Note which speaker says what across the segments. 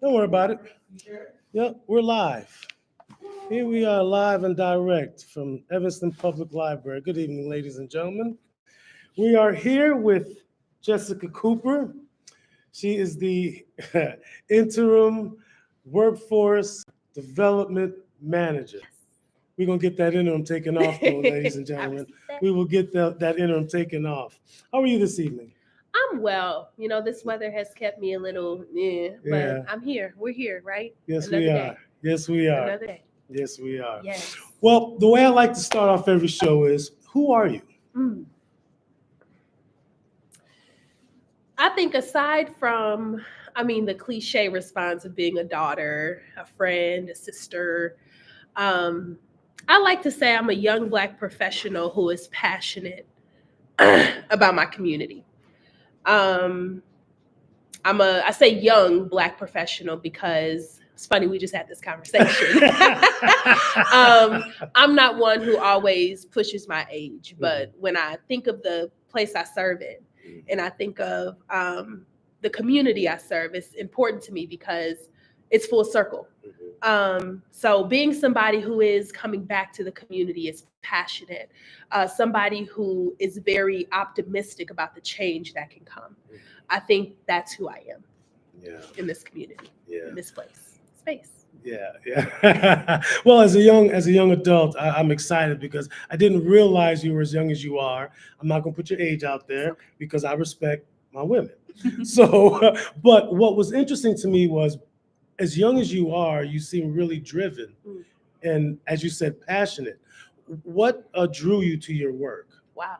Speaker 1: Don't worry about it. Yep, we're live. Here we are live and direct from Evanston Public Library. Good evening, ladies and gentlemen. We are here with Jessica Cooper. She is the Interim Workforce Development Manager. We're going to get that interim taken off, though, ladies and gentlemen. We will get that interim taken off. How are you this evening?
Speaker 2: I'm well. This weather has kept me a little, but I'm here. We're here, right?
Speaker 1: Yes,
Speaker 2: Another
Speaker 1: we
Speaker 2: day.
Speaker 1: are. Yes, we are.
Speaker 2: Another day.
Speaker 1: Yes, we are.
Speaker 2: Yes.
Speaker 1: Well, the way I like to start off every show is, who are you?
Speaker 2: I think aside from, the cliche response of being a daughter, a friend, a sister, I like to say I'm a young Black professional who is passionate about my community. I say young Black professional because it's funny, we just had this conversation. I'm not one who always pushes my age, but when I think of the place I serve in and I think of the community I serve, it's important to me because it's full circle. So being somebody who is coming back to the community is passionate, somebody who is very optimistic about the change that can come. I think that's who I am in this community, in this space.
Speaker 1: Yeah. Well, as a young adult, I'm excited because I didn't realize you were as young as you are. I'm not gonna put your age out there because I respect my women. So, but what was interesting to me was, as young as you are, you seem really driven, and as you said, passionate. What drew you to your work?
Speaker 2: Wow.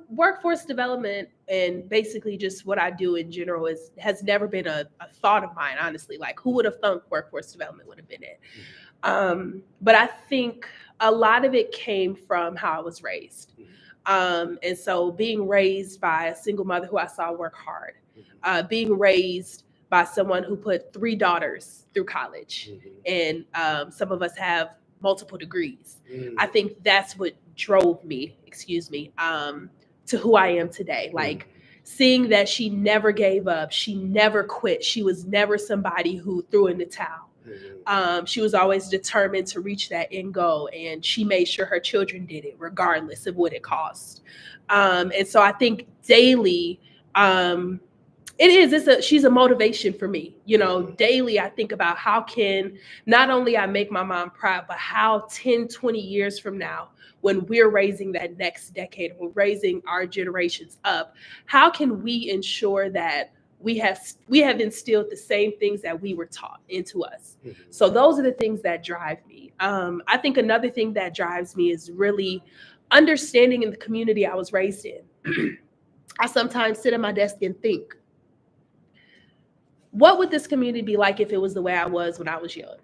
Speaker 2: Workforce development and basically just what I do in general has never been a thought of mine, honestly. Like, who would have thunk workforce development would have been it? But I think a lot of it came from how I was raised. And so being raised by a single mother who I saw work hard, being raised by someone who put 3 daughters through college, and some of us have multiple degrees. I think that's what drove me, to who I am today. Like, seeing that she never gave up, she never quit, she was never somebody who threw in the towel. She was always determined to reach that end goal, and she made sure her children did it regardless of what it cost. And so I think daily, she's a motivation for me. Daily I think about how can not only I make my mom proud, but how 10, 20 years from now, when we're raising that next decade, we're raising our generations up, how can we ensure that we have instilled the same things that we were taught into us. So those are the things that drive me. I think another thing that drives me is really understanding in the community I was raised in. I sometimes sit at my desk and think, what would this community be like if it was the way I was when I was young?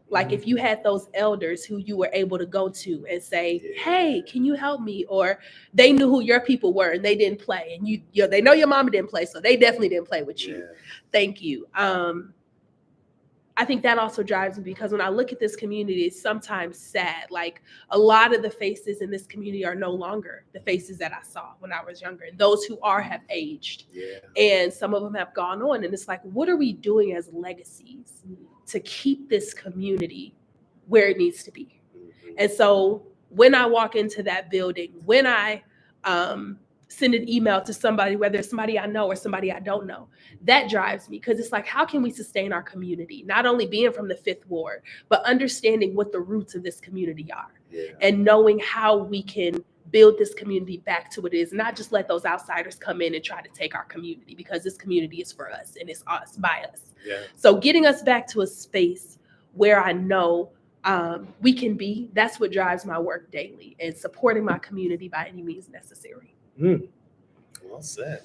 Speaker 2: Like, if you had those elders who you were able to go to and say, hey, can you help me? Or they knew who your people were and they didn't play. And they know your mama didn't play, so they definitely didn't play with you. Thank you. I think that also drives me because when I look at this community, it's sometimes sad. Like, a lot of the faces in this community are no longer the faces that I saw when I was younger. And those who are have aged. And some of them have gone on. And it's like, what are we doing as legacies to keep this community where it needs to be? And so when I walk into that building, when I send an email to somebody, whether it's somebody I know or somebody I don't know, that drives me, because it's like, how can we sustain our community? Not only being from the 5th Ward, but understanding what the roots of this community are, and knowing how we can build this community back to what it is, not just let those outsiders come in and try to take our community, because this community is for us and it's us by us. So getting us back to a space where I know we can be, that's what drives my work daily, and supporting my community by any means necessary.
Speaker 1: Well said.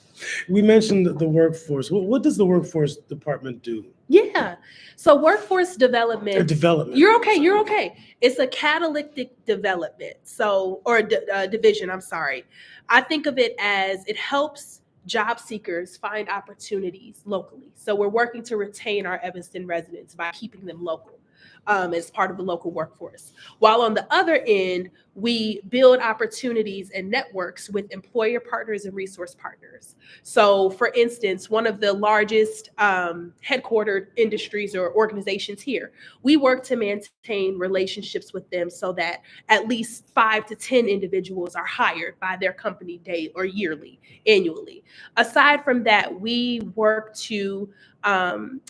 Speaker 1: We mentioned the workforce. What does the workforce department do?
Speaker 2: Yeah. So workforce development.
Speaker 1: Development.
Speaker 2: You're okay. It's a catalytic development. So, or division, I'm sorry. I think of it as it helps job seekers find opportunities locally. So we're working to retain our Evanston residents by keeping them local. as part of the local workforce. While on the other end, we build opportunities and networks with employer partners and resource partners. So, for instance, one of the largest headquartered industries or organizations here, we work to maintain relationships with them so that at least 5 to 10 individuals are hired by their company day or yearly, annually. Aside from that, we work to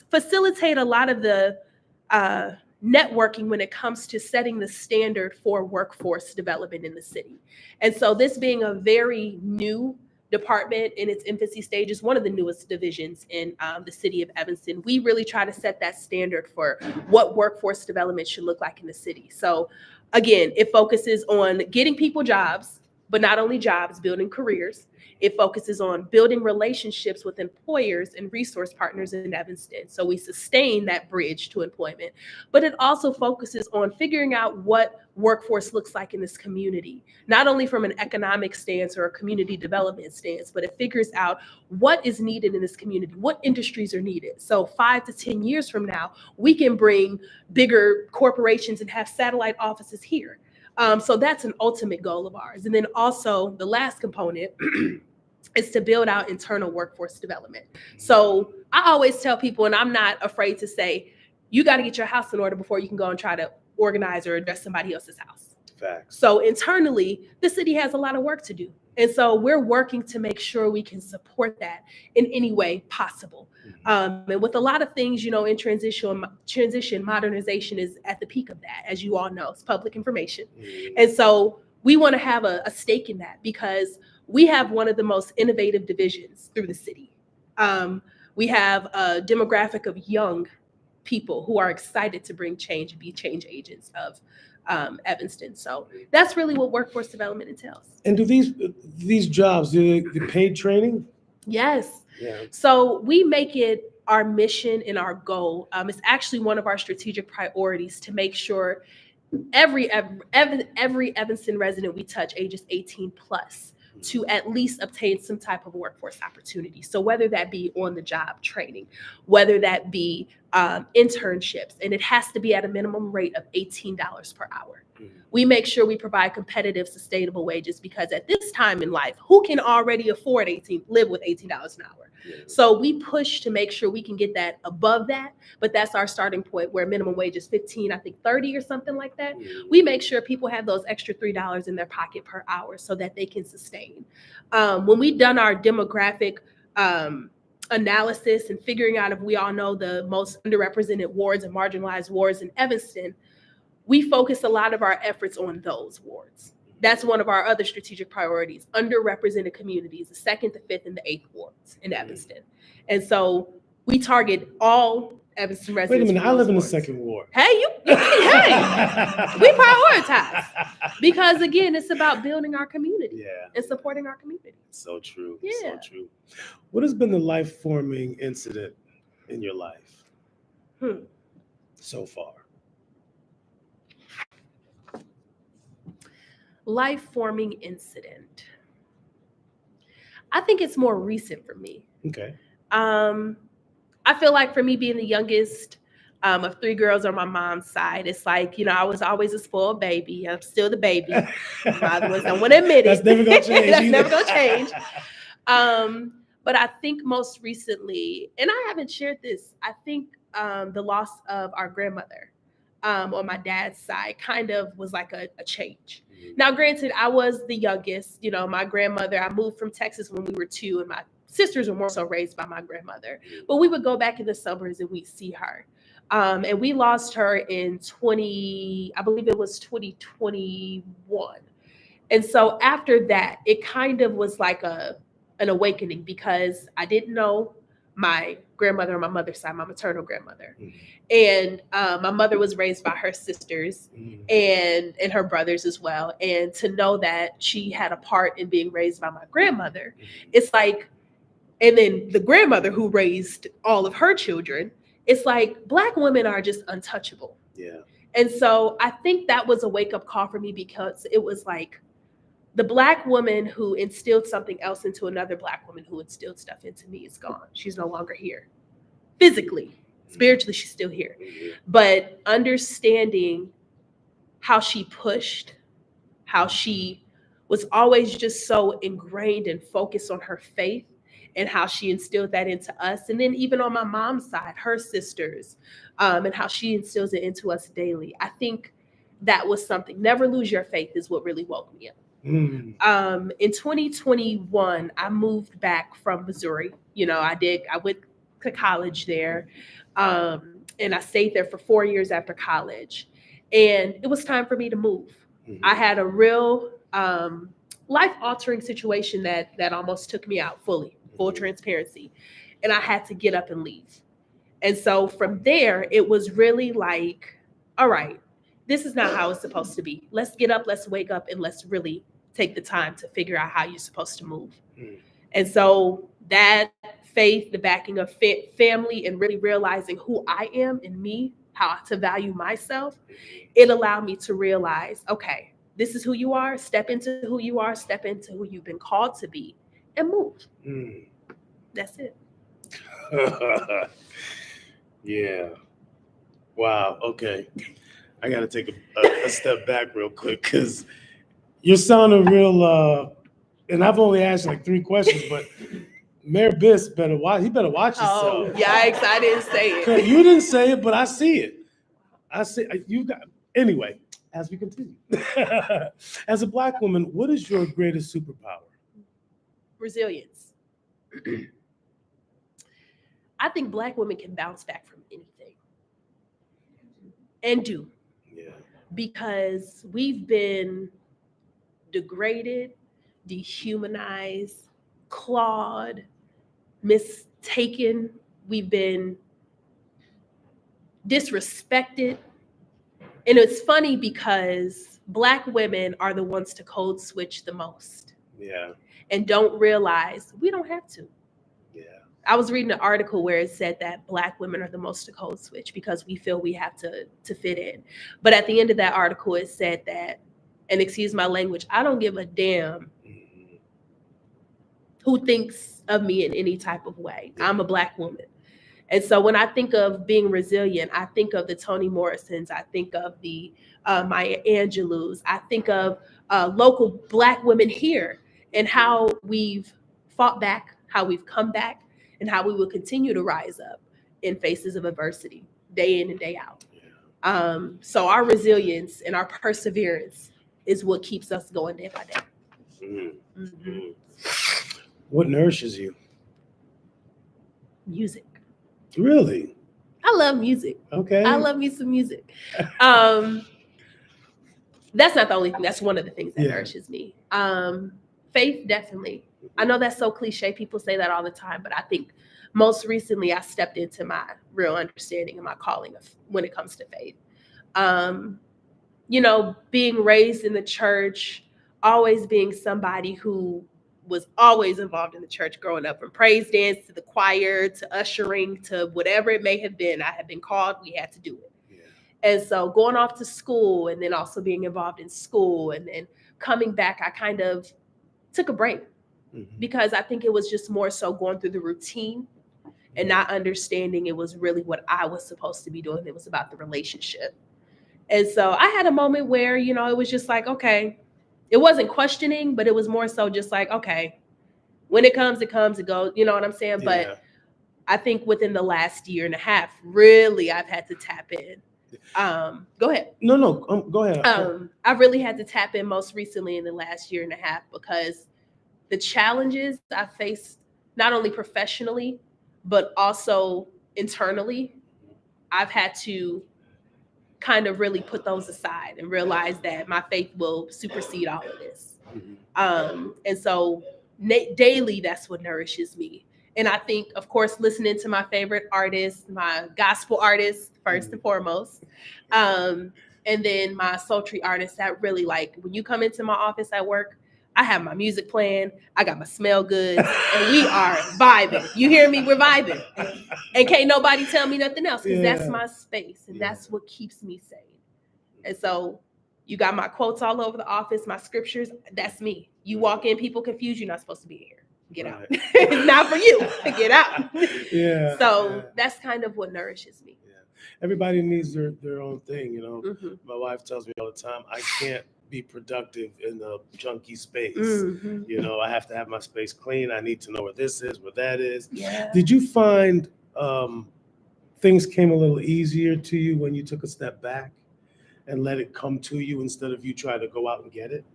Speaker 2: facilitate a lot of the uh, networking when it comes to setting the standard for workforce development in the city. And so, this being a very new department in its infancy stages, one of the newest divisions in the city of Evanston, we really try to set that standard for what workforce development should look like in the city. So, again, it focuses on getting people jobs, but not only jobs, building careers. It focuses on building relationships with employers and resource partners in Evanston. So we sustain that bridge to employment. But it also focuses on figuring out what workforce looks like in this community, not only from an economic stance or a community development stance, but it figures out what is needed in this community, what industries are needed. So 5 to 10 years from now, we can bring bigger corporations and have satellite offices here. So that's an ultimate goal of ours. And then also the last component is to build out internal workforce development. So I always tell people, and I'm not afraid to say, you got to get your house in order before you can go and try to organize or address somebody else's house.
Speaker 1: Facts.
Speaker 2: So internally, the city has a lot of work to do. And so we're working to make sure we can support that in any way possible. And with a lot of things, in transition, modernization is at the peak of that, as you all know, it's public information. And so we want to have a stake in that because we have one of the most innovative divisions through the city. We have a demographic of young people who are excited to bring change and be change agents of Evanston. So that's really what workforce development entails.
Speaker 1: And do these jobs, do they paid training?
Speaker 2: Yes.
Speaker 1: Yeah.
Speaker 2: So we make it our mission and our goal. It's actually one of our strategic priorities to make sure every Evanston resident we touch, ages 18 plus, to at least obtain some type of workforce opportunity. So whether that be on the job training, whether that be internships, and it has to be at a minimum rate of $18 per hour. We make sure we provide competitive, sustainable wages because at this time in life, who can already afford live with $18 an hour? So we push to make sure we can get that above that, but that's our starting point where minimum wage is 15, I think 30 or something like that. We make sure people have those extra $3 in their pocket per hour so that they can sustain. When we've done our demographic analysis and figuring out if we all know the most underrepresented wards and marginalized wards in Evanston, we focus a lot of our efforts on those wards. That's one of our other strategic priorities, underrepresented communities, the 2nd, the 5th, and the 8th wards in Evanston. And so we target all Evanston residents.
Speaker 1: Wait a minute, I live in the
Speaker 2: wards.
Speaker 1: 2nd ward.
Speaker 2: Hey, we prioritize. Because again, it's about building our community and supporting our community.
Speaker 1: So true,
Speaker 2: Yeah.
Speaker 1: so true. What has been the life-forming incident in your life so far?
Speaker 2: Life-forming incident. I think it's more recent for me.
Speaker 1: Okay.
Speaker 2: I feel like for me being the youngest of 3 girls on my mom's side, it's like, I was always a spoiled baby. I'm still the baby. My others don't want to admit it.
Speaker 1: That's never going to change.
Speaker 2: That's never going to change. But I think most recently, and I haven't shared this, I think the loss of our grandmother on my dad's side kind of was like a change. Now, granted, I was the youngest. My grandmother, I moved from Texas when we were 2, and my sisters were more so raised by my grandmother. But we would go back in the summers and we'd see her. And we lost her in 2021. And so after that, it kind of was like an awakening because I didn't know my grandmother on my mother's side, my maternal grandmother. And my mother was raised by her sisters and her brothers as well. And to know that she had a part in being raised by my grandmother, it's like, and then the grandmother who raised all of her children, it's like Black women are just untouchable.
Speaker 1: Yeah.
Speaker 2: And so I think that was a wake-up call for me because it was like the Black woman who instilled something else into another Black woman who instilled stuff into me is gone. She's no longer here physically. Spiritually, she's still here. But understanding how she pushed, how she was always just so ingrained and focused on her faith, and how she instilled that into us. And then even on my mom's side, her sisters, and how she instills it into us daily. I think that was something. Never lose your faith is what really woke me up. In 2021, I moved back from Missouri. I went to college there, and I stayed there for 4 years after college. And it was time for me to move. I had a real life-altering situation that almost took me out fully, full transparency. And I had to get up and leave. And so from there, it was really like, all right, this is not how it's supposed to be. Let's get up, let's wake up, and let's really take the time to figure out how you're supposed to move. And so that faith, the backing of family, and really realizing who I am and me, how to value myself, it allowed me to realize, okay, this is who you are. Step into who you are. Step into who you've been called to be, and move. That's it.
Speaker 1: Yeah. Wow. Okay. I got to take a step back real quick because you're sounding real. And I've only asked like 3 questions, but Mayor Biss better watch. He better watch himself.
Speaker 2: Oh, yikes! I didn't say it.
Speaker 1: You didn't say it, but I see it. I see you got. Anyway, as we continue, as a Black woman, what is your greatest superpower?
Speaker 2: Resilience. I think Black women can bounce back from anything, and do.
Speaker 1: Yeah.
Speaker 2: Because we've been degraded, dehumanized, clawed, mistaken. We've been disrespected. And it's funny because Black women are the ones to code switch the most.
Speaker 1: Yeah.
Speaker 2: And don't realize we don't have to.
Speaker 1: Yeah.
Speaker 2: I was reading an article where it said that Black women are the most to code switch because we feel we have to fit in. But at the end of that article, it said that, and excuse my language, I don't give a damn who thinks of me in any type of way. I'm a Black woman. And so when I think of being resilient, I think of the Toni Morrisons, I think of the Maya Angelou's, I think of local Black women here and how we've fought back, how we've come back, and how we will continue to rise up in faces of adversity, day in and day out. So our resilience and our perseverance is what keeps us going day by day.
Speaker 1: What nourishes you?
Speaker 2: Music.
Speaker 1: Really?
Speaker 2: I love music.
Speaker 1: Okay.
Speaker 2: I love me some music. That's not the only thing. That's one of the things that nourishes me. Faith, definitely. I know that's so cliche. People say that all the time, but I think most recently I stepped into my real understanding and my calling of when it comes to faith. Being raised in the church, always being somebody who was always involved in the church growing up, from praise dance to the choir to ushering to whatever it may have been. I had been called, we had to do it. And so going off to school and then also being involved in school and then coming back, I kind of took a break because I think it was just more so going through the routine and not understanding it was really what I was supposed to be doing. It was about the relationship. And so I had a moment where, it was just like, okay, it wasn't questioning, but it was more so just like, okay, when it comes, it comes, it goes, you know what I'm saying?
Speaker 1: Yeah.
Speaker 2: But I think within the last year and a half, really, I've had to tap in. Go ahead.
Speaker 1: No, go ahead.
Speaker 2: I really had to tap in most recently in the last year and a half because the challenges I faced, not only professionally, but also internally, I've had to kind of really put those aside and realize that my faith will supersede all of this. And so daily, that's what nourishes me. And I think, of course, listening to my favorite artists, my gospel artists, first and foremost, and then my sultry artists that really when you come into my office at work, I have my music playing, I got my smell goods, and we are vibing. You hear me? We're vibing. And can't nobody tell me nothing else because that's my space and that's what keeps me sane. And so you got my quotes all over the office, my scriptures, that's me. You walk in, people confused, you're not supposed to be here. get out.
Speaker 1: Right.
Speaker 2: It's not for you. Get out.
Speaker 1: Yeah.
Speaker 2: So
Speaker 1: yeah.
Speaker 2: that's kind of what nourishes me.
Speaker 1: Yeah. Everybody needs their own thing, you know.
Speaker 2: Mm-hmm.
Speaker 1: My wife tells me all the time, I can't be productive in a junky space.
Speaker 2: Mm-hmm.
Speaker 1: You know, I have to have my space clean. I need to know where this is, where that is.
Speaker 2: Yeah.
Speaker 1: Did you find things came a little easier to you when you took a step back and let it come to you instead of you trying to go out and get it?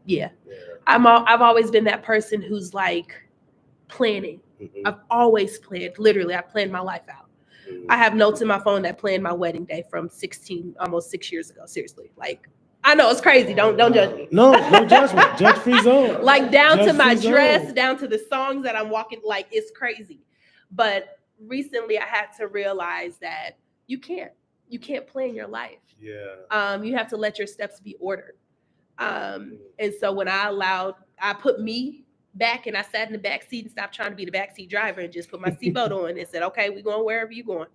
Speaker 2: Yeah.
Speaker 1: Yeah.
Speaker 2: I've always been that person who's like planning.
Speaker 1: Mhm.
Speaker 2: I've always planned. Literally, I planned my life out. I have notes in my phone that planned my wedding day from 16, almost 6 years ago. Seriously. Like, I know it's crazy. Don't judge me.
Speaker 1: No judgment. Judge-free zone.
Speaker 2: Like down to my
Speaker 1: Judge-free
Speaker 2: dress,
Speaker 1: zone.
Speaker 2: down to the songs that I'm walking, like it's crazy. But recently I had to realize that you can't plan your life.
Speaker 1: Yeah.
Speaker 2: You have to let your steps be ordered. And so when I put me back and I sat in the back seat and stopped trying to be the backseat driver and just put my seatbelt on and said, okay, we're going wherever you're going.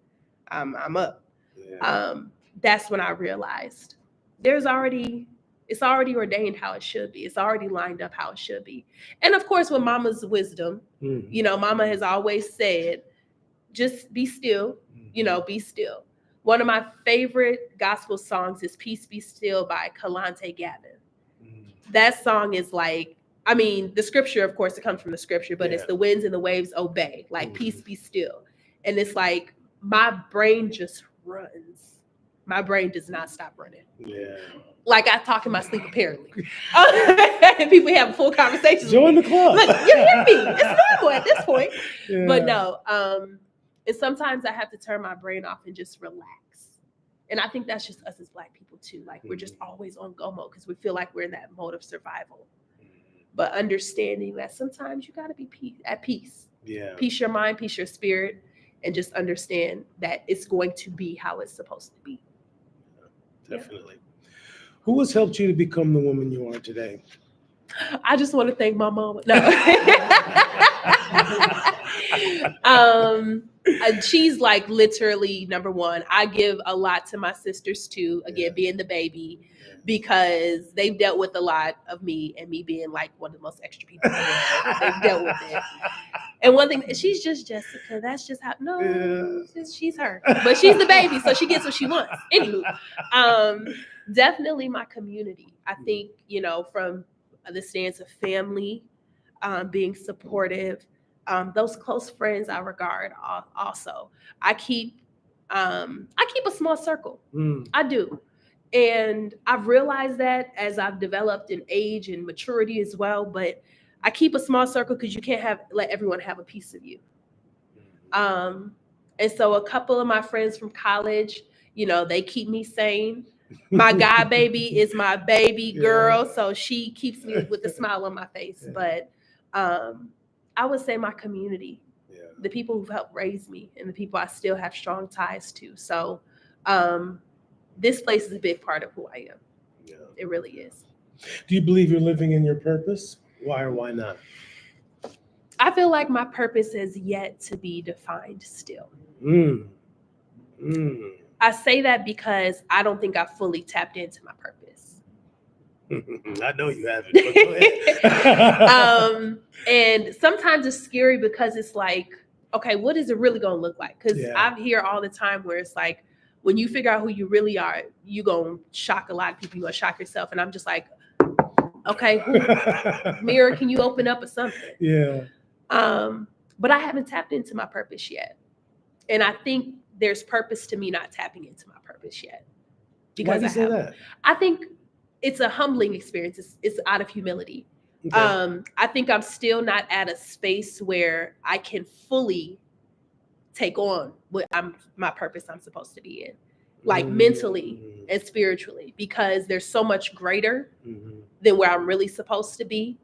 Speaker 2: I'm up.
Speaker 1: Yeah.
Speaker 2: That's when I realized it's already ordained how it should be. It's already lined up how it should be. And of course, with mama's wisdom,
Speaker 1: Mhm.
Speaker 2: you know, mama has always said, just be still, you know, be still. One of my favorite gospel songs is Peace Be Still by Kalante Gavin.
Speaker 1: Mhm.
Speaker 2: That song is like, I mean, the scripture, of course, it comes from the scripture, but it's
Speaker 1: Yeah.
Speaker 2: the winds and the waves obey, like peace
Speaker 1: Mhm.
Speaker 2: be still. And it's like, my brain just runs. My brain does not stop running.
Speaker 1: Yeah.
Speaker 2: Like I talk in my sleep apparently. And people have full conversations
Speaker 1: Join the
Speaker 2: with me.
Speaker 1: club.
Speaker 2: Look, you hear me. It's normal at this point.
Speaker 1: Yeah.
Speaker 2: But no, and sometimes I have to turn my brain off and just relax. And I think that's just us as Black people too. Like we're just always on go mode because we feel like we're in that mode of survival. But understanding that sometimes you got to be at peace.
Speaker 1: Yeah.
Speaker 2: Peace your mind, peace your spirit, and just understand that it's going to be how it's supposed to be.
Speaker 1: Definitely. Who has helped you to become the woman you are today?
Speaker 2: I just want to thank my mama. No. She's like literally number one. I give a lot to my sisters too, again, being the baby, because they've dealt with a lot of me and me being like one of the most extra people in the world. They've dealt with it. And one thing, she's just Jessica. That's just how, she's her. But she's the baby, so she gets what she wants. Anywho, definitely my community. I think, you know, from the stance of family, being supportive, those close friends I regard also. I keep a small circle. I do. And I've realized that as I've developed in age and maturity as well, but I keep a small circle because you can't let everyone have a piece of you. And so a couple of my friends from college, you know, they keep me sane. My god baby is my baby girl, so she keeps me with a smile on my face. But I would say my community, the people who've helped raise me and the people I still have strong ties to. So this place is a big part of who I am. Yeah. It really is.
Speaker 1: Do you believe you're living in your purpose? Why or why not?
Speaker 2: I feel like my purpose has yet to be defined still. I say that because I don't think I've fully tapped into my purpose.
Speaker 1: I know you haven't. But go ahead.
Speaker 2: And sometimes it's scary because it's like, okay, what is it really going to look like? Because I hear all the time where it's like, when you figure out who you really are, you're going to shock a lot of people. You're going to shock yourself. And I'm just like, okay, mirror, can you open up or something?
Speaker 1: Yeah.
Speaker 2: But I haven't tapped into my purpose yet. And I think there's purpose to me not tapping into my purpose yet.
Speaker 1: Because why do you say that?
Speaker 2: I think it's a humbling experience. It's out of humility. Okay. I think I'm still not at a space where I can fully take on what my purpose I'm supposed to be in, like mentally and spiritually, because there's so much greater than where I'm really supposed to be.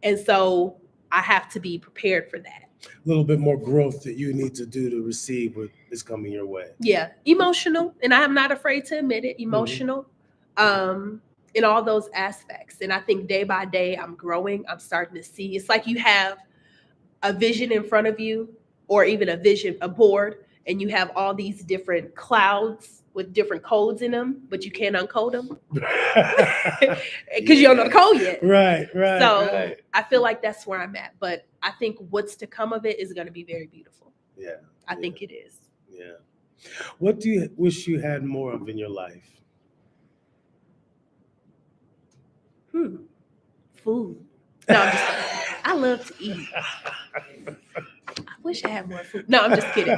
Speaker 2: And so I have to be prepared for that.
Speaker 1: A little bit more growth that you need to do to receive what is coming your way.
Speaker 2: Yeah. Emotional. And I'm not afraid to admit it. Emotional. In all those aspects. And I think day by day I'm growing. I'm starting to see. It's like you have a vision in front of you, or even a board, and you have all these different clouds with different codes in them, but you can't uncode them because you don't know the code yet.
Speaker 1: Right.
Speaker 2: So I feel like that's where I'm at. But I think what's to come of it is going to be very beautiful.
Speaker 1: Yeah.
Speaker 2: I think it is.
Speaker 1: Yeah. What do you wish you had more of in your life?
Speaker 2: Food. No, I'm just kidding. I love to eat. I wish I had more food. No, I'm just kidding.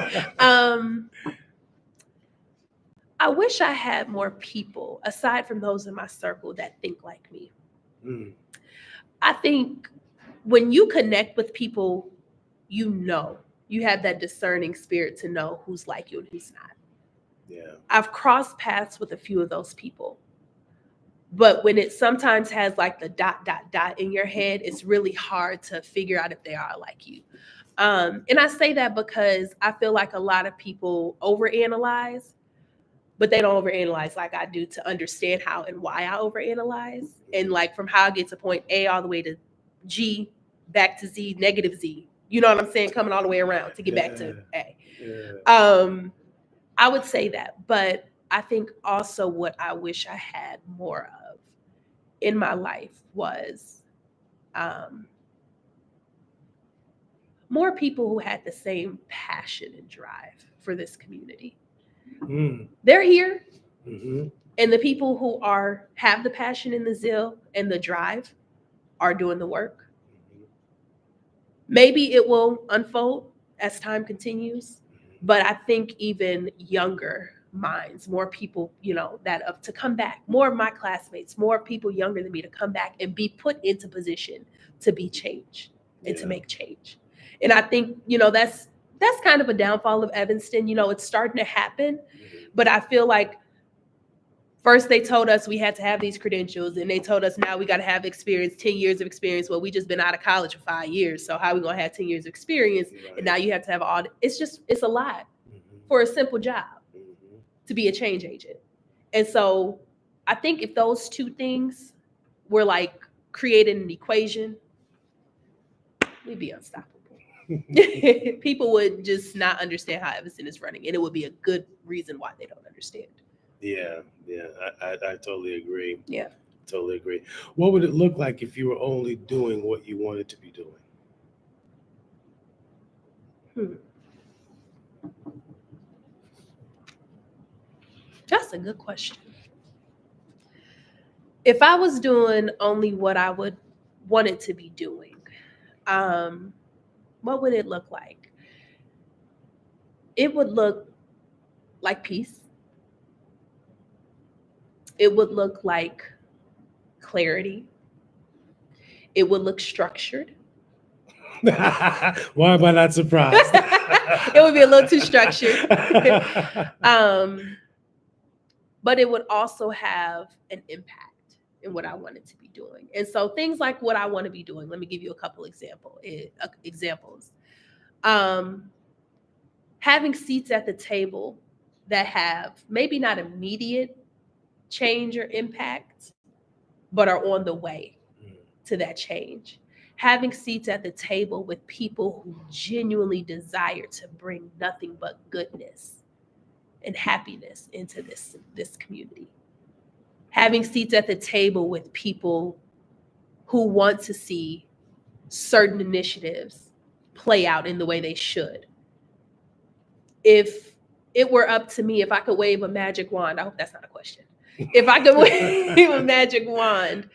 Speaker 2: I wish I had more people, aside from those in my circle, that think like me. I think when you connect with people, you have that discerning spirit to know who's like you and who's not.
Speaker 1: Yeah.
Speaker 2: I've crossed paths with a few of those people. But when it sometimes has like the ... in your head, it's really hard to figure out if they are like you. And I say that because I feel like a lot of people overanalyze, but they don't overanalyze like I do to understand how and why I overanalyze. And like from how I get to point A all the way to G, back to Z, negative Z. You know what I'm saying? Coming all the way around to get back to A.
Speaker 1: Yeah.
Speaker 2: I would say that. But I think also what I wish I had more of in my life was more people who had the same passion and drive for this community. They're here.
Speaker 1: Mm-hmm.
Speaker 2: And the people who have the passion and the zeal and the drive are doing the work. Maybe it will unfold as time continues, but I think even younger minds, more people, that to come back, more of my classmates, more people younger than me to come back and be put into position to be change and to make change. And I think, that's kind of a downfall of Evanston. It's starting to happen, but I feel like first they told us we had to have these credentials, and they told us now we got to have experience, 10 years of experience. Well, we just been out of college for 5 years. So how are we going to have 10 years of experience? Right. And now you have to have it's a lot for a simple job to be a change agent. And so I think if those two things were like creating an equation, we'd be unstoppable. People would just not understand how Evanston is running, and it would be a good reason why they don't understand.
Speaker 1: Yeah, I totally agree.
Speaker 2: Yeah.
Speaker 1: Totally agree. What would it look like if you were only doing what you wanted to be doing?
Speaker 2: That's a good question. If I was doing only what I would want it to be doing, what would it look like? It would look like peace. It would look like clarity. It would look structured.
Speaker 1: Why am I not surprised?
Speaker 2: It would be a little too structured. But it would also have an impact in what I wanted to be doing. And so things like what I want to be doing, let me give you a couple examples. Having seats at the table that have maybe not immediate change or impact, but are on the way to that change. Having seats at the table with people who genuinely desire to bring nothing but goodness and happiness into this community. Having seats at the table with people who want to see certain initiatives play out in the way they should. If it were up to me, if I could wave a magic wand, I hope that's not a question. If I could wave a magic wand,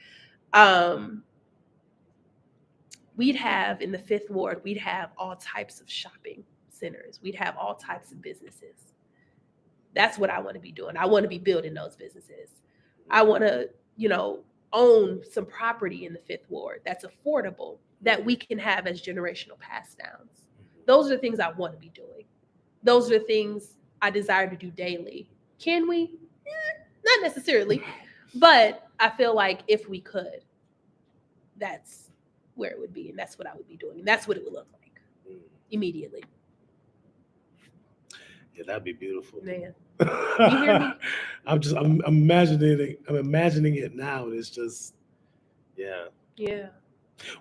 Speaker 2: we'd have in the 5th Ward, we'd have all types of shopping centers. We'd have all types of businesses. That's what I want to be doing. I want to be building those businesses. I want to, own some property in the 5th Ward that's affordable, that we can have as generational pass downs. Those are the things I want to be doing. Those are the things I desire to do daily. Can we? Not necessarily, but I feel like if we could, that's where it would be, and that's what I would be doing, and that's what it would look like immediately.
Speaker 1: Yeah, that'd be beautiful.
Speaker 2: Man, you hear me?
Speaker 1: I'm imagining it now, and it's just, yeah.
Speaker 2: Yeah.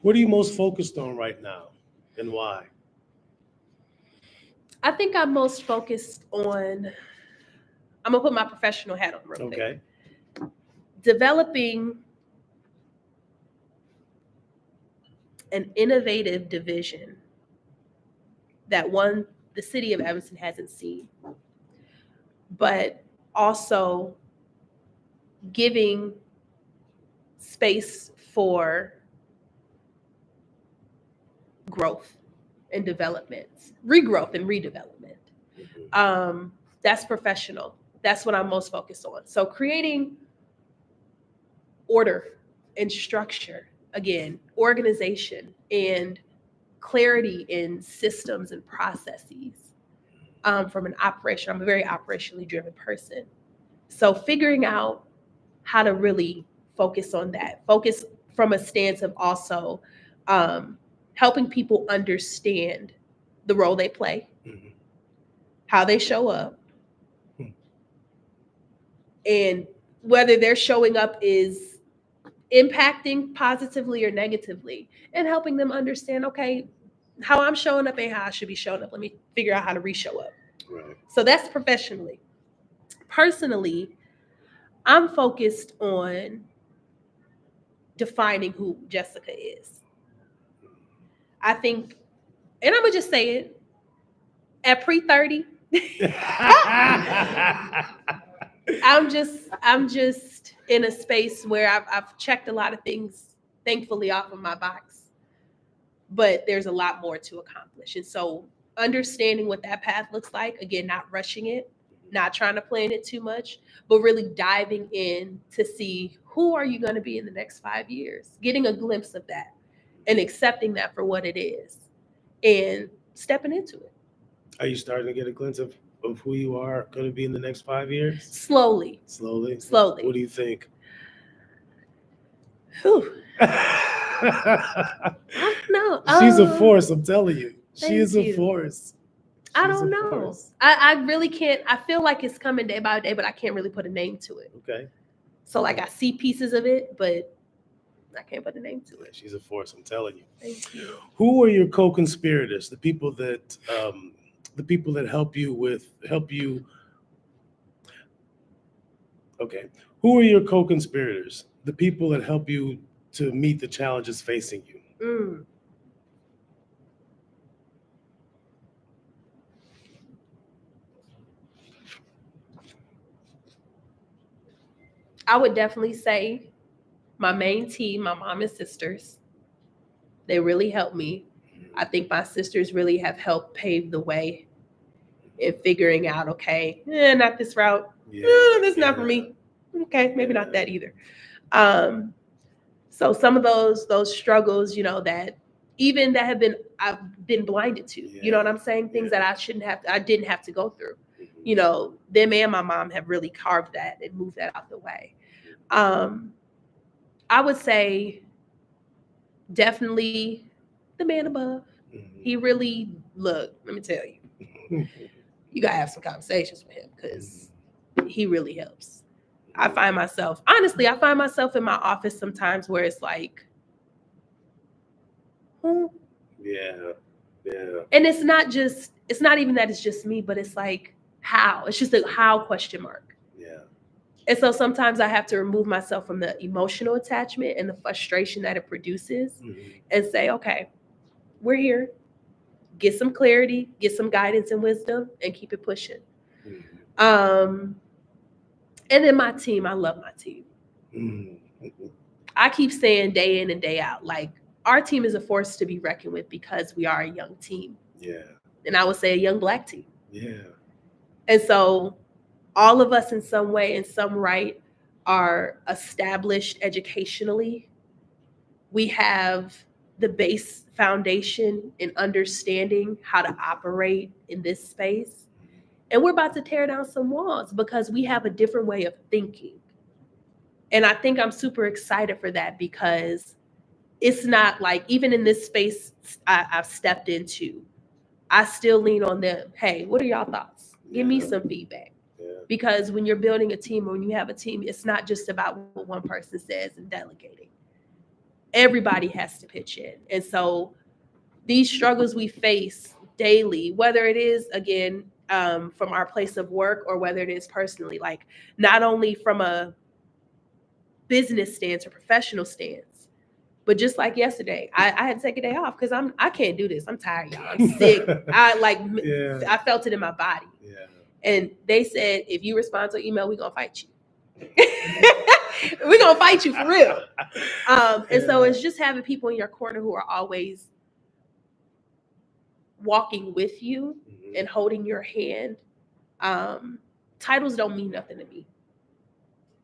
Speaker 1: What are you most focused on right now, and why?
Speaker 2: I think I'm most focused on, I'm gonna put my professional hat on real quick.
Speaker 1: Okay.
Speaker 2: Developing an innovative division that the city of Evanston hasn't seen, but also giving space for growth and development, regrowth and redevelopment. That's professional. That's what I'm most focused on. So creating order and structure, again, organization and clarity in systems and processes from an operation. I'm a very operationally driven person. So figuring out how to really focus on that, focus from a stance of also helping people understand the role they play, how they show up, and whether their showing up is impacting positively or negatively, and helping them understand, okay, how I'm showing up ain't how I should be showing up. Let me figure out how to re-show up.
Speaker 1: Right.
Speaker 2: So that's professionally. Personally, I'm focused on defining who Jessica is. I think, and I'm gonna just say it, at pre-30, I'm just in a space where I've checked a lot of things, thankfully, off of my box, but there's a lot more to accomplish. And so understanding what that path looks like, again, not rushing it, not trying to plan it too much, but really diving in to see who are you going to be in the next 5 years, getting a glimpse of that and accepting that for what it is and stepping into it.
Speaker 1: Are you starting to get a glimpse of who you are going to be in the next 5 years?
Speaker 2: Slowly.
Speaker 1: Slowly?
Speaker 2: Slowly.
Speaker 1: What do you think?
Speaker 2: Whew. I don't know.
Speaker 1: She's a force, I'm telling you. She is a
Speaker 2: you.
Speaker 1: force.
Speaker 2: I don't know. I really can't. I feel like it's coming day by day, but I can't really put a name to it.
Speaker 1: Okay.
Speaker 2: So like I see pieces of it, but I can't put a name to it.
Speaker 1: She's a force, I'm telling you.
Speaker 2: Thank you.
Speaker 1: Who are your co-conspirators? The people that help you. Okay. Who are your co-conspirators? The people that help you to meet the challenges facing you.
Speaker 2: I would definitely say my main team, my mom and sisters. They really helped me. I think my sisters really have helped pave the way in figuring out, okay, not this route. This is not for me. Okay, maybe not that either. So some of those struggles, that even that I've been blinded to. You know what I'm saying? Things that I didn't have to go through. Them and my mom have really carved that and moved that out the way. I would say definitely the man above. He really, look, let me tell you, you gotta have some conversations with him because he really helps. I find myself in my office sometimes where it's like,
Speaker 1: Yeah.
Speaker 2: And it's not even that it's just me, but it's like, how? It's just a how question mark.
Speaker 1: Yeah.
Speaker 2: And so sometimes I have to remove myself from the emotional attachment and the frustration that it produces and say, okay, we're here. Get some clarity, get some guidance and wisdom, and keep it pushing. And then my team, I love my team. I keep saying day in and day out, like, our team is a force to be reckoned with because we are a young team.
Speaker 1: Yeah.
Speaker 2: And I would say a young Black team.
Speaker 1: Yeah.
Speaker 2: And so all of us in some way, in some right, are established educationally. We have the base foundation in understanding how to operate in this space. And we're about to tear down some walls because we have a different way of thinking. And I think I'm super excited for that because it's not like, even in this space I've stepped into, I still lean on them. Hey, what are y'all thoughts? Give me some feedback. Because when you're building a team or when you have a team, it's not just about what one person says and delegating. Everybody has to pitch in. And so these struggles we face daily, whether it is, again, from our place of work or whether it is personally, like not only from a business stance or professional stance, but just like yesterday, I had to take a day off because I can't do this. I'm tired, y'all. I'm sick. I felt it in my body.
Speaker 1: Yeah.
Speaker 2: And they said, if you respond to an email, we're gonna fight you. We're gonna fight you for real. And so it's just having people in your corner who are always walking with you and holding your hand. Titles don't mean nothing to me.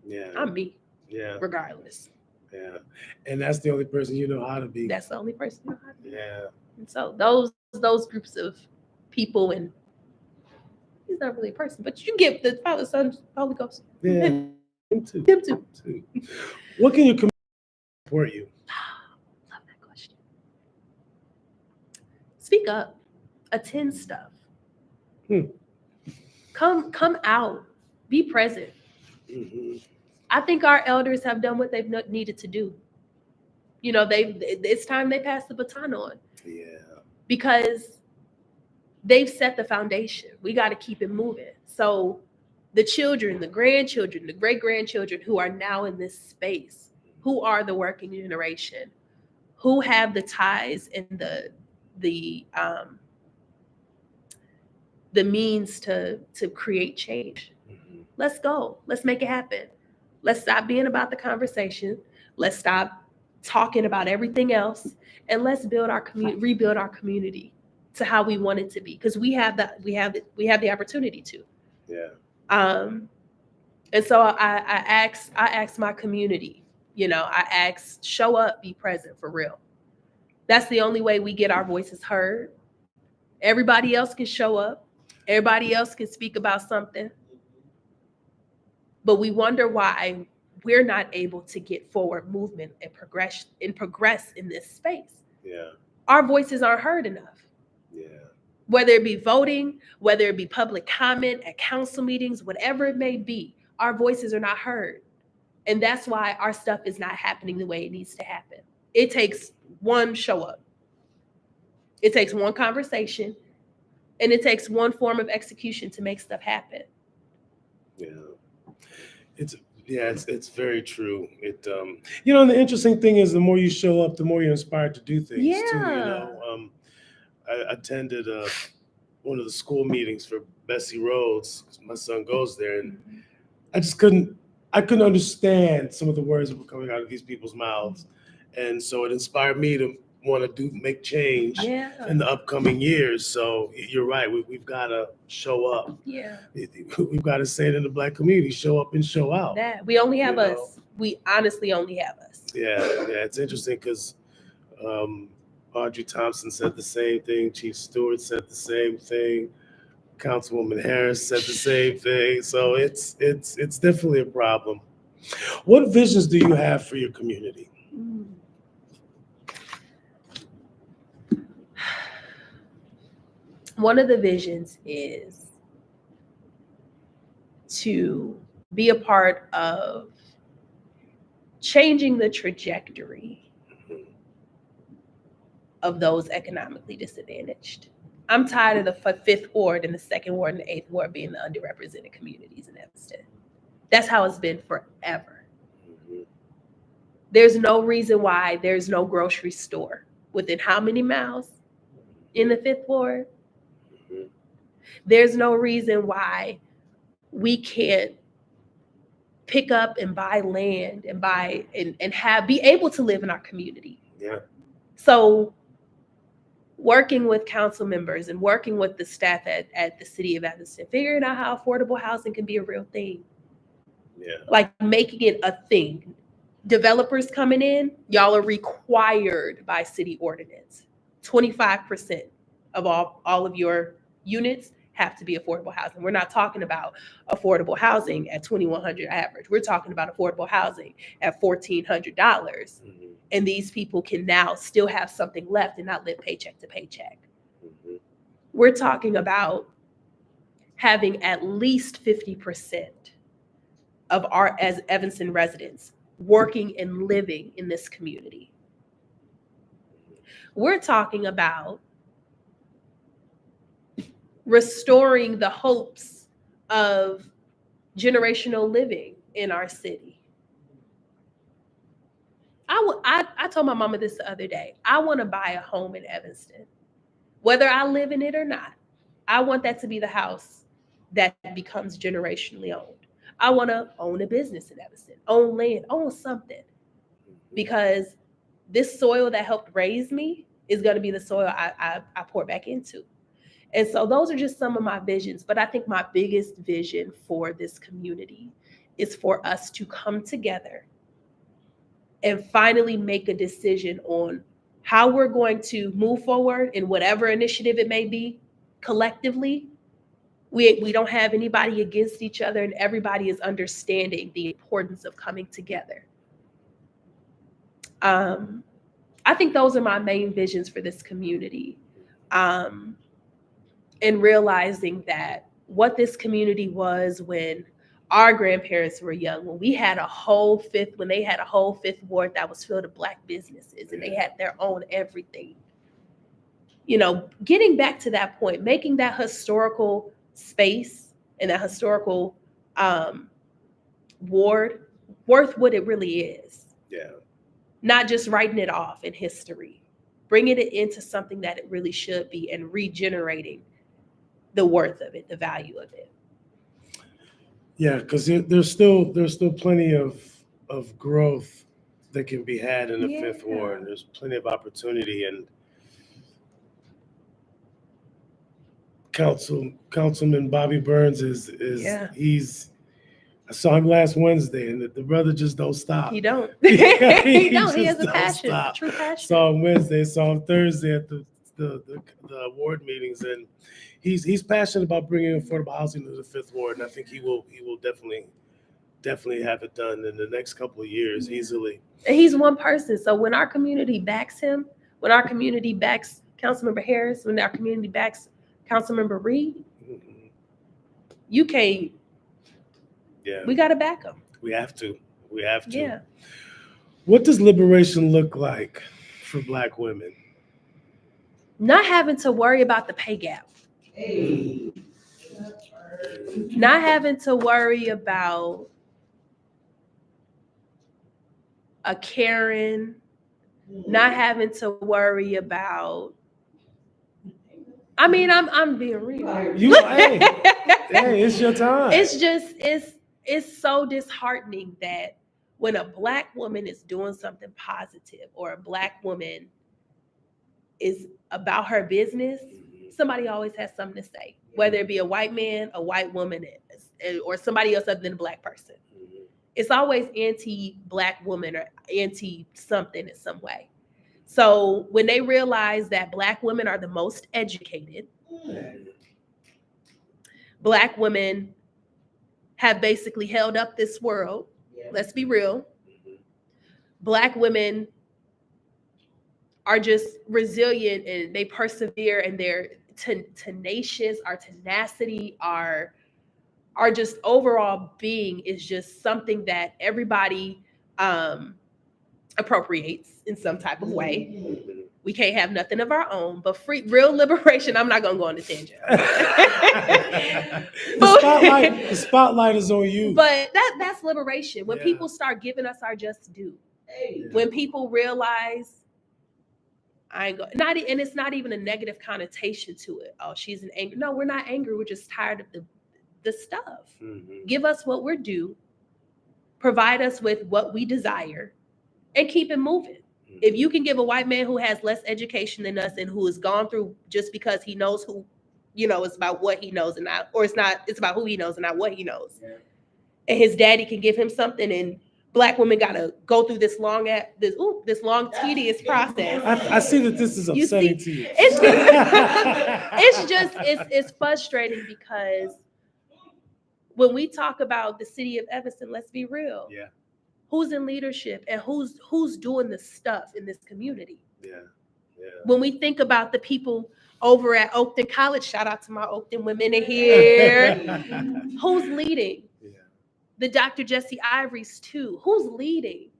Speaker 1: Yeah.
Speaker 2: I'm me.
Speaker 1: Yeah.
Speaker 2: Regardless.
Speaker 1: Yeah. And that's the only person you know how to be.
Speaker 2: That's the only person you know how to be.
Speaker 1: Yeah.
Speaker 2: And so those groups of people, and he's not really a person, but you get the Father, Son, Holy Ghost.
Speaker 1: Yeah.
Speaker 2: Him too.
Speaker 1: What can your community support you?
Speaker 2: Love that question. Speak up. Attend stuff. Come out. Be present.
Speaker 1: Mm-hmm.
Speaker 2: I think our elders have done what they've needed to do. You know, it's time they pass the baton on.
Speaker 1: Yeah.
Speaker 2: Because they've set the foundation. We got to keep it moving. So the children, the grandchildren, the great-grandchildren who are now in this space, who are the working generation, who have the ties and the means to create change. Mm-hmm. Let's go. Let's make it happen. Let's stop being about the conversation. Let's stop talking about everything else, and let's build our community, rebuild our community to how we want it to be, because we have the opportunity to.
Speaker 1: Yeah.
Speaker 2: And so I ask my community, I ask, show up, be present for real. That's the only way we get our voices heard. Everybody else can show up. Everybody else can speak about something. But we wonder why we're not able to get forward movement and progress in this space.
Speaker 1: Yeah.
Speaker 2: Our voices aren't heard enough.
Speaker 1: Yeah.
Speaker 2: Whether it be voting, whether it be public comment at council meetings, whatever it may be, our voices are not heard. And that's why our stuff is not happening the way it needs to happen. It takes one show up. It takes one conversation, and it takes one form of execution to make stuff happen.
Speaker 1: Yeah. It's very true. And the interesting thing is, the more you show up, the more you're inspired to do things too. I attended one of the school meetings for Bessie Rhodes. My son goes there, and I couldn't understand some of the words that were coming out of these people's mouths. And so it inspired me to want to make change in the upcoming years. So you're right. We've got to show up.
Speaker 2: Yeah.
Speaker 1: We've got to say it in the Black community, show up and show out.
Speaker 2: That we only have us. We honestly only have us.
Speaker 1: Yeah. It's interesting because Audrey Thompson said the same thing. Chief Stewart said the same thing. Councilwoman Harris said the same thing. So it's definitely a problem. What visions do you have for your community?
Speaker 2: One of the visions is to be a part of changing the trajectory of those economically disadvantaged. I'm tired of the 5th Ward and the 2nd Ward and the 8th Ward being the underrepresented communities in Evanston. That's how it's been forever. There's no reason why there's no grocery store within how many miles in the 5th Ward? There's no reason why we can't pick up and buy land and be able to live in our community.
Speaker 1: Yeah.
Speaker 2: So working with council members and working with the staff at the city of Evanston, figuring out how affordable housing can be a real thing.
Speaker 1: Yeah.
Speaker 2: Like making it a thing. Developers coming in, y'all are required by city ordinance. 25% of all of your units have to be affordable housing. We're not talking about affordable housing at $2,100 average. We're talking about affordable housing at $1,400. And these people can now still have something left and not live paycheck to paycheck. We're talking about having at least 50% of our as Evanston residents working and living in this community. We're talking about restoring the hopes of generational living in our city. I told my mama this the other day. I want to buy a home in Evanston. Whether I live in it or not, I want that to be the house that becomes generationally owned. I want to own a business in Evanston, own land, own something. Because this soil that helped raise me is going to be the soil I pour back into. And so those are just some of my visions. But I think my biggest vision for this community is for us to come together and finally make a decision on how we're going to move forward in whatever initiative it may be collectively. We don't have anybody against each other, and everybody is understanding the importance of coming together. I think those are my main visions for this community. And realizing that what this community was when our grandparents were young, when they had a whole fifth ward that was filled with Black businesses and they had their own everything. You know, getting back to that point, making that historical space and that historical ward worth what it really is.
Speaker 1: Yeah.
Speaker 2: Not just writing it off in history, bringing it into something that it really should be and regenerating the worth of it, the value of it.
Speaker 1: Yeah, because there's still plenty of growth that can be had in the Fifth Ward. There's plenty of opportunity, and Councilman Bobby Burns is he's. I saw him last Wednesday, and the brother just don't stop.
Speaker 2: He don't.
Speaker 1: He
Speaker 2: He don't. He has a
Speaker 1: don't
Speaker 2: passion,
Speaker 1: stop.
Speaker 2: a true passion.
Speaker 1: Saw him Wednesday, saw him Thursday at the award meetings, and he's passionate about bringing affordable housing to the Fifth Ward, and I think he will definitely have it done in the next couple of years easily.
Speaker 2: And he's one person. So when our community backs him, when our community backs Councilmember Harris, when our community backs Councilmember Reed, you can't.
Speaker 1: Yeah,
Speaker 2: we got to back them.
Speaker 1: We have to.
Speaker 2: Yeah.
Speaker 1: What does liberation look like for Black women?
Speaker 2: Not having to worry about the pay gap. Not having to worry about a Karen. Not having to worry about. I mean, I'm being real.
Speaker 1: Hey, it's your time.
Speaker 2: It's so disheartening that when a Black woman is doing something positive or a Black woman is about her business, somebody always has something to say, whether it be a white man, a white woman, or somebody else other than a Black person. It's always anti-Black woman or anti-something in some way. So when they realize that Black women are the most educated, Black women have basically held up this world. Let's be real. Black women are just resilient and they persevere, and they're tenacious. Our tenacity, our just overall being is just something that everybody appropriates in some type of way. We can't have nothing of our own, but real liberation. I'm not gonna go on a tangent.
Speaker 1: The spotlight is on you.
Speaker 2: But that's liberation. When people start giving us our just due, when people realize and it's not even a negative connotation to it. Oh, she's an angry. No, we're not angry. We're just tired of the stuff. Give us what we're due. Provide us with what we desire, and keep it moving. If you can give a white man who has less education than us and who has gone through just because he knows who, it's about what he knows and not, or it's about who he knows and not what he knows. Yeah. And his daddy can give him something, and Black women got to go through this long, tedious process.
Speaker 1: I see that this is upsetting to you.
Speaker 2: It's frustrating because when we talk about the city of Evanston, let's be real.
Speaker 1: Yeah.
Speaker 2: Who's in leadership and who's doing the stuff in this community?
Speaker 1: Yeah.
Speaker 2: When we think about the people over at Oakton College, shout out to my Oakton women in here. Who's leading? Yeah. The Dr. Jesse Ivory's too. Who's leading?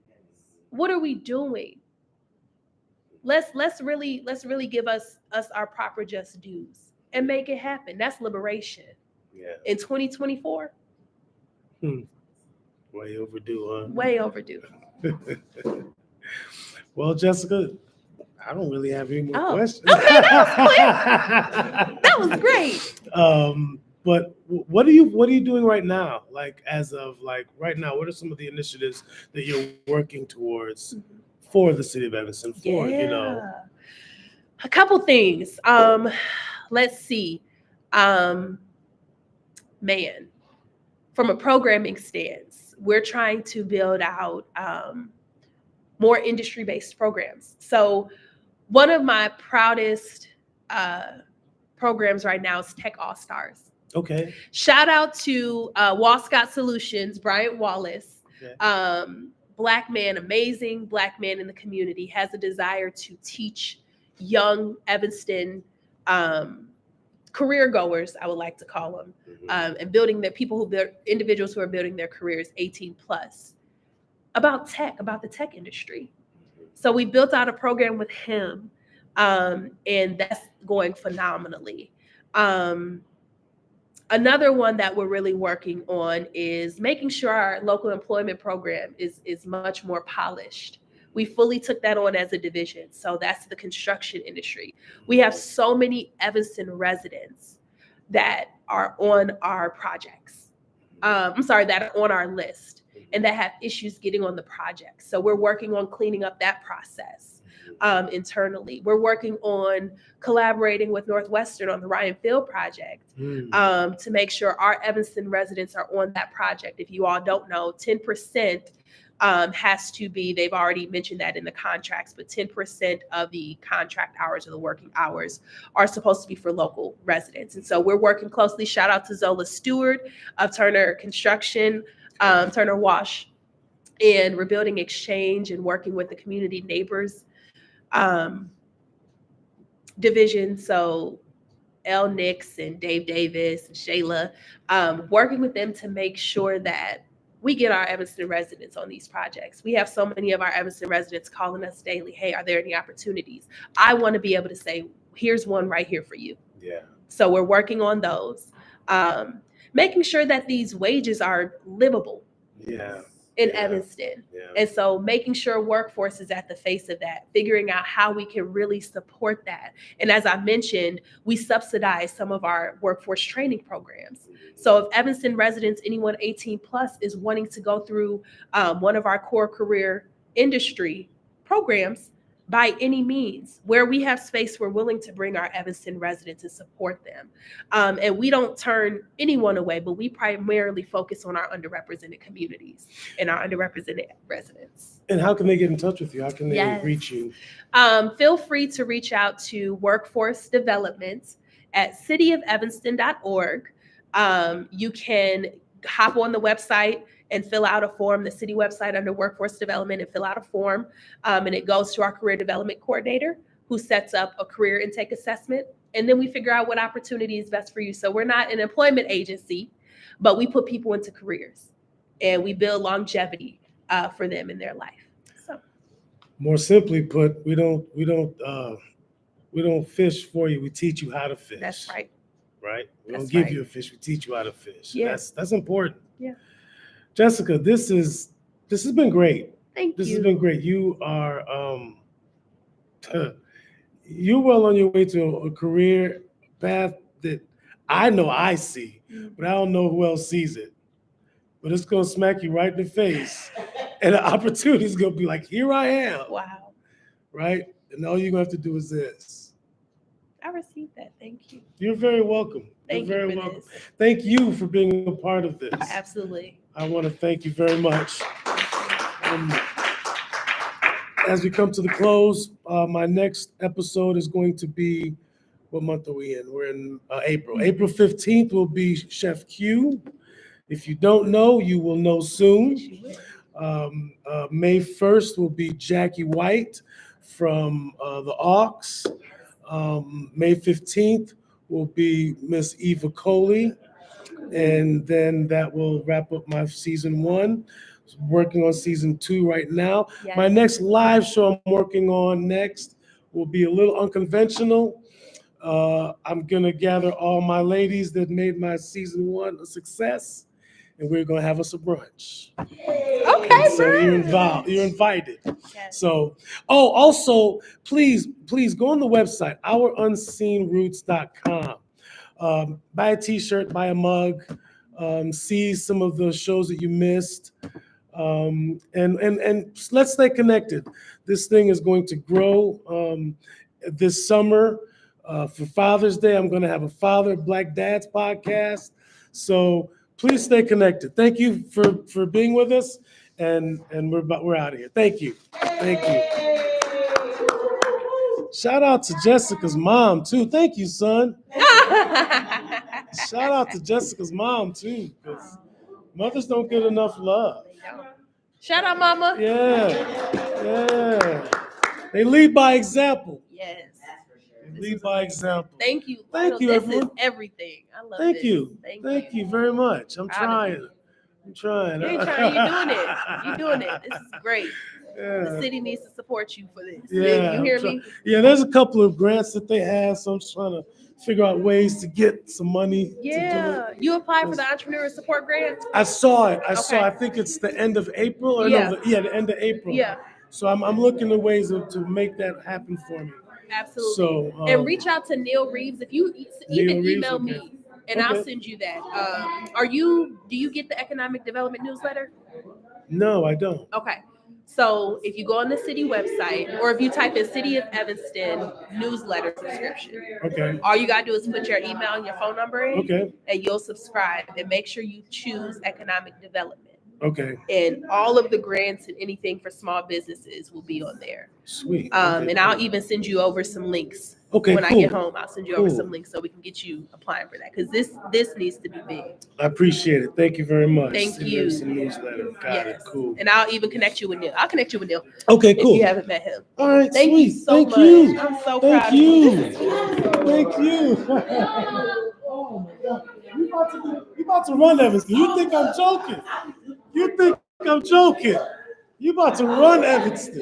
Speaker 2: What are we doing? Let's really give us our proper just dues and make it happen. That's liberation.
Speaker 1: Yeah.
Speaker 2: In 2024,
Speaker 1: Way overdue,
Speaker 2: way overdue.
Speaker 1: huh? Well, Jessica, I don't really have any more
Speaker 2: Oh,
Speaker 1: questions.
Speaker 2: okay, that was great.
Speaker 1: But what are you doing right now? Like as of like right now, what are some of the initiatives that you're working towards for the city of Evanston? For
Speaker 2: Yeah. A couple things. Let's see. Um, man, from a programming stance, we're trying to build out more industry-based programs. So one of my proudest programs right now is Tech All Stars.
Speaker 1: Okay.
Speaker 2: Shout out to Walscott Solutions, Bryant Wallace.
Speaker 1: Okay.
Speaker 2: Black man, amazing Black man in the community, has a desire to teach young Evanston career goers, I would like to call them, and building their individuals who are building their careers 18 plus about tech, about the tech industry. So we built out a program with him, and that's going phenomenally. Another one that we're really working on is making sure our local employment program is much more polished. We fully took that on as a division. So that's the construction industry. We have so many Evanston residents that are on our projects. That are on our list and that have issues getting on the project. So we're working on cleaning up that process internally. We're working on collaborating with Northwestern on the Ryan Field project to make sure our Evanston residents are on that project. If you all don't know, 10% has to be, they've already mentioned that in the contracts, but 10% of the contract hours or the working hours are supposed to be for local residents. And so we're working closely. Shout out to Zola Stewart of Turner Construction, Turner Wash, and Rebuilding Exchange, and working with the community neighbors division. So Elle Nix and Dave Davis and Shayla, working with them to make sure that we get our Evanston residents on these projects. We have so many of our Evanston residents calling us daily, hey, are there any opportunities? I want to be able to say, here's one right here for you.
Speaker 1: Yeah.
Speaker 2: So we're working on those. Making sure that these wages are livable.
Speaker 1: Yeah.
Speaker 2: In Evanston.
Speaker 1: Yeah.
Speaker 2: And so making sure workforce is at the face of that, figuring out how we can really support that. And as I mentioned, we subsidize some of our workforce training programs. So if Evanston residents, anyone 18 plus, is wanting to go through one of our core career industry programs, by any means, where we have space, we're willing to bring our Evanston residents and support them. And we don't turn anyone away, but we primarily focus on our underrepresented communities and our underrepresented residents.
Speaker 1: And how can they get in touch with you? How can they reach you?
Speaker 2: Feel free to reach out to Workforce Development at cityofevanston.org. You can hop on the website and fill out a form, the city website under workforce development, and fill out a form. And it goes to our career development coordinator, who sets up a career intake assessment. And then we figure out what opportunity is best for you. So we're not an employment agency, but we put people into careers and we build longevity for them in their life. So,
Speaker 1: more simply put, we don't fish for you. We teach you how to fish.
Speaker 2: That's right.
Speaker 1: Right? We
Speaker 2: That's
Speaker 1: don't give
Speaker 2: right.
Speaker 1: you a fish. We teach you how to fish.
Speaker 2: Yeah.
Speaker 1: That's important.
Speaker 2: Yeah.
Speaker 1: Jessica, this has been great.
Speaker 2: Thank you.
Speaker 1: This has been great. You are you're well on your way to a career path that I know I see, but I don't know who else sees it. But it's gonna smack you right in the face, and the opportunity is gonna be like, here I am.
Speaker 2: Wow.
Speaker 1: Right? And all you're gonna have to do is this.
Speaker 2: I received that. Thank you.
Speaker 1: You're very welcome.
Speaker 2: Thank
Speaker 1: You're
Speaker 2: you
Speaker 1: very
Speaker 2: for
Speaker 1: welcome.
Speaker 2: this.
Speaker 1: Thank you for being a part of this.
Speaker 2: Absolutely.
Speaker 1: I want to thank you very much. As we come to the close, my next episode is going to be, what month are we in? We're in April. April 15th will be Chef Q. If you don't know, you will know soon. May 1st will be Jackie White from the Aux. May 15th will be Miss Eva Coley. And then that will wrap up my season 1. Working on season 2 right now.
Speaker 2: Yes.
Speaker 1: My next live show I'm working on next will be a little unconventional. I'm gonna gather all my ladies that made my season 1 a success, and we're gonna have us a brunch.
Speaker 2: Okay,
Speaker 1: So you're
Speaker 2: Bruce.
Speaker 1: involved. You're invited.
Speaker 2: Yes.
Speaker 1: So, also, please go on the website, ourunseenroots.com. Buy a T-shirt, buy a mug, see some of the shows that you missed, and let's stay connected. This thing is going to grow. This summer, for Father's Day, I'm going to have a Father Black Dads podcast. So please stay connected. Thank you for being with us, and we're out of here. Thank you. Shout out to Jessica's mom too. Thank you, son. Shout out to Jessica's mom too, because mothers don't get enough love.
Speaker 2: Shout out, Mama.
Speaker 1: Yeah. They lead by example.
Speaker 2: Yes.
Speaker 1: Lead by example.
Speaker 2: Thank you.
Speaker 1: Thank you,
Speaker 2: This
Speaker 1: everyone.
Speaker 2: is everything. I love
Speaker 1: Thank
Speaker 2: this.
Speaker 1: you. Thank you very much. I'm trying.
Speaker 2: You ain't trying. You're doing it. You're doing it. This is great. The city needs to support you for this.
Speaker 1: Yeah,
Speaker 2: You hear me?
Speaker 1: Yeah, there's a couple of grants that they have, so I'm just trying to figure out ways to get some money to do it.
Speaker 2: You applied for the entrepreneur support grant?
Speaker 1: I saw it.
Speaker 2: Okay.
Speaker 1: I think it's the end of April, or
Speaker 2: Yeah.
Speaker 1: the end of April.
Speaker 2: Yeah.
Speaker 1: So I'm looking at ways to make that happen for me.
Speaker 2: Absolutely.
Speaker 1: So
Speaker 2: and reach out to Neil Reeves if you even email me, and I'll send you that. Do you get the economic development newsletter?
Speaker 1: No, I don't.
Speaker 2: Okay. So if you go on the city website, or if you type in City of Evanston newsletter subscription,
Speaker 1: okay,
Speaker 2: all you gotta do is put your email and your phone number in,
Speaker 1: okay,
Speaker 2: and you'll subscribe. And make sure you choose economic development.
Speaker 1: Okay.
Speaker 2: And all of the grants and anything for small businesses will be on there.
Speaker 1: Sweet.
Speaker 2: And I'll even send you over some links.
Speaker 1: Okay,
Speaker 2: when I get home, I'll send you over some links so we can get you applying for that, because this needs to be big.
Speaker 1: I appreciate it. Thank you very much.
Speaker 2: Thank you.
Speaker 1: Newsletter. Got it. Cool.
Speaker 2: And I'll even connect you with Neil. I'll connect you with Neil.
Speaker 1: Okay, cool.
Speaker 2: If you haven't met him.
Speaker 1: All right,
Speaker 2: Thank
Speaker 1: sweet.
Speaker 2: you so much.
Speaker 1: You.
Speaker 2: I'm so
Speaker 1: Thank
Speaker 2: proud
Speaker 1: you.
Speaker 2: of you.
Speaker 1: Thank you. Oh my God. You about to run Evanston. You think I'm joking? I'm joking. You about to run Evanston.